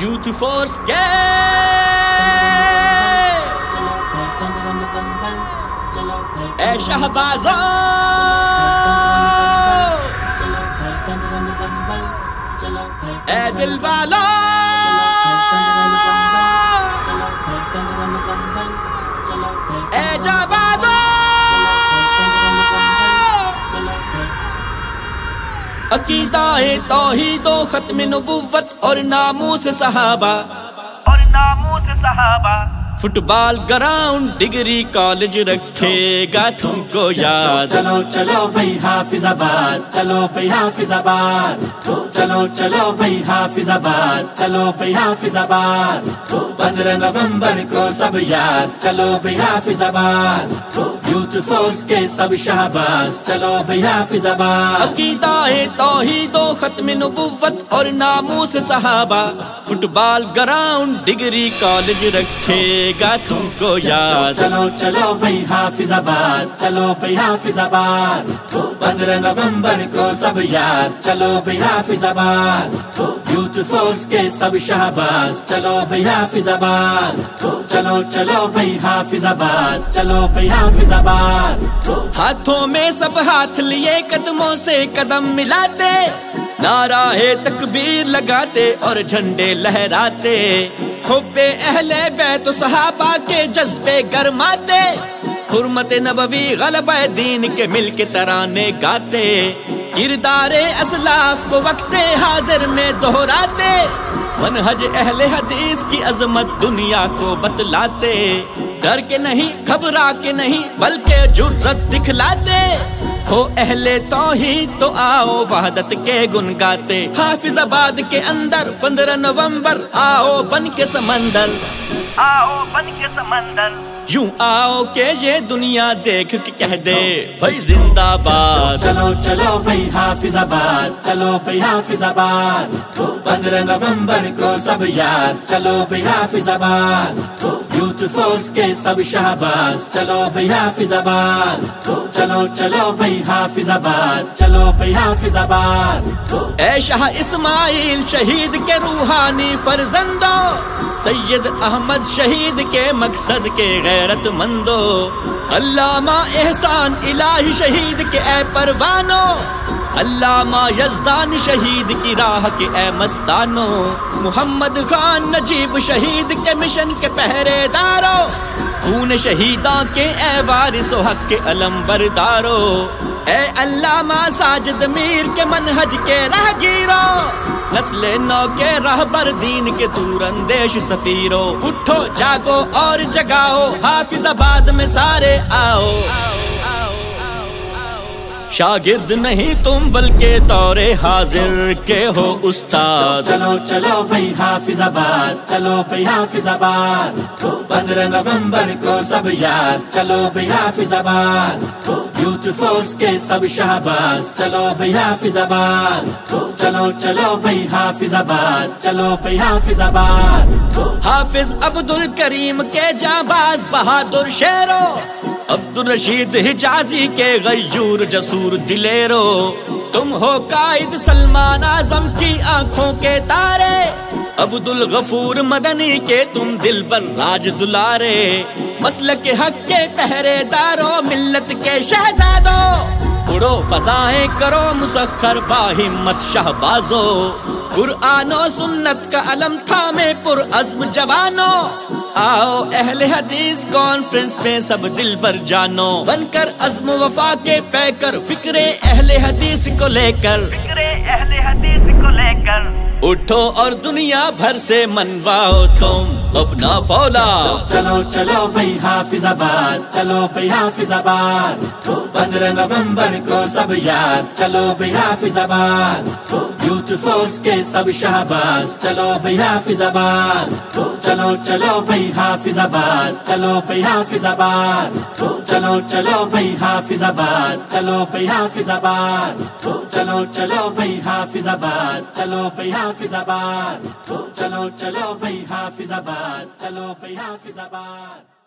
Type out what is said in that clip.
Youth force کے اے شہبازو، اے دل والو، اے جانبازو، عقیدہ توحید و ختم نبوت اور ناموس صحابہ، فٹ بال گراؤنڈ ڈگری کالج رکھے گا تم کو یاد۔ چلو چلو بھائی حافظ آباد، چلو بھائی حافظ آباد، چلو چلو بھائی حافظ آباد، چلو بھائی حافظ آباد، 15 نومبر کو سب یاد، چلو بھائی حافظ آباد، یوتھ فورس کے سب شہباز، چلو بھائی حافظ آباد۔ عقیدہ توحید و ختم نبوت اور ناموس صحابہ، فٹ بال گراؤنڈ ڈگری کالج رکھے گا تم کو یاد۔ چلو چلو بھائی حافظ آباد، چلو بھائی حافظ آباد، 15 نومبر کو سب یاد، چلو بھائی حافظ آباد، یوتھ فورس کے سب شہباز، چلو بھائی حافظ آباد، چلو چلو بھائی حافظ آباد، چلو بھائی حافظ آباد۔ ہاتھوں میں سب ہاتھ لیے قدموں سے قدم ملاتے، نعرہ تکبیر لگاتے اور جھنڈے لہراتے، حب اہل بیت و صحابہ کے جذبے گرماتے، حرمت نبوی غلبہ دین کے مل کے ترانے گاتے، کردار اسلاف کو وقت حاضر میں دہراتے، منہج اہل حدیث کی عظمت دنیا کو بتلاتے، ڈر کے نہیں گھبرا کے نہیں بلکہ جرت دکھلاتے، ہو اہل توحید تو آؤ وحدت کے گن گاتے، حافظ آباد کے اندر 15 نومبر آؤ بن کے سمندر، آؤ بن کے سمندر، یوں آؤ کہ یہ دنیا دیکھ کے کہہ دے بھائی زندہ باد۔ چلو چلو بھائی حافظ آباد، چلو بھائی حافظ آباد، 15 نومبر کو سب یاد، چلو بھائی حافظ آباد، یوتھ فورس کے سب شہباز، چلو بھائی حافظ آباد، چلو چلو بھائی حافظ آباد، چلو بھائی حافظ آباد۔ اے شاہ اسماعیل شہید کے روحانی فرزندو، سید احمد شہید کے مقصد کے غیرت مندو، علامہ احسان الہی شہید کے اے پروانو، علامہ یزدان شہید کی راہ کے اے مستانو، محمد خان نجیب شہید کے مشن کے پہرے دارو، خون شہیداں کے اے وارث و حق کے علم بردارو، اے علامہ ساجد میر کے منہج کے راہگیرو، نسل نو کے راہبر دین کے دور اندیش سفیرو، اٹھو جاگو اور جگاؤ حافظ آباد میں سارے آؤ، شاگرد نہیں تم بلکہ دور حاضر کے ہو استاد۔ چلو چلو بھائی حافظ آباد، چلو بھائی حافظ آباد، 15 نومبر کو سب یاد، چلو بھائی حافظ آباد، یوتھ فورس کے سب شہباز، چلو بھائی حافظ آباد، چلو چلو بھائی حافظ آباد، چلو بھائی حافظ آباد۔ حافظ عبد الکریم کے جانباز بہادر شیرو، عبد الرشید حجازی کے غیور جسور دلیرو، تم ہو قائد سلمان اعظم کی آنکھوں کے تارے، عبد الغفور مدنی کے تم دل بر راج دلارے، مسلک حق کے پہرے دارو، ملت کے شہزادو، اڑو فضائیں کرو مسخر با ہمت شہبازو، قرآن و سنت کا علم تھامے پر عزم جوانو، آؤ اہل حدیث کانفرنس میں سب دل بر جانو، بن کر عزم وفا کے پیکر فکر اہل حدیث کو لے کر، فکر اہل حدیث کو لے کر، اٹھو اور دنیا بھر سے منواؤ تم اپنا فولا۔ چلو چلو بھائی حافظ آباد، چلو بھائی حافظ آباد، 15 نومبر کو سب یاد، چلو بھائی حافظ آباد، یوتھ فورس کے سب شہباز، چلو بھائی حافظ آباد، چلو چلو بھائی حافظ آباد، چلو بھائی حافظ آباد، چلو چلو بھائی حافظ آباد، چلو بھائی حافظ آباد، چلو چلو بھائی حافظ آباد، چلو بھائی حافظ آباد، چلو چلو بھائی حافظ آباد، چلو بھائی حافظ آباد۔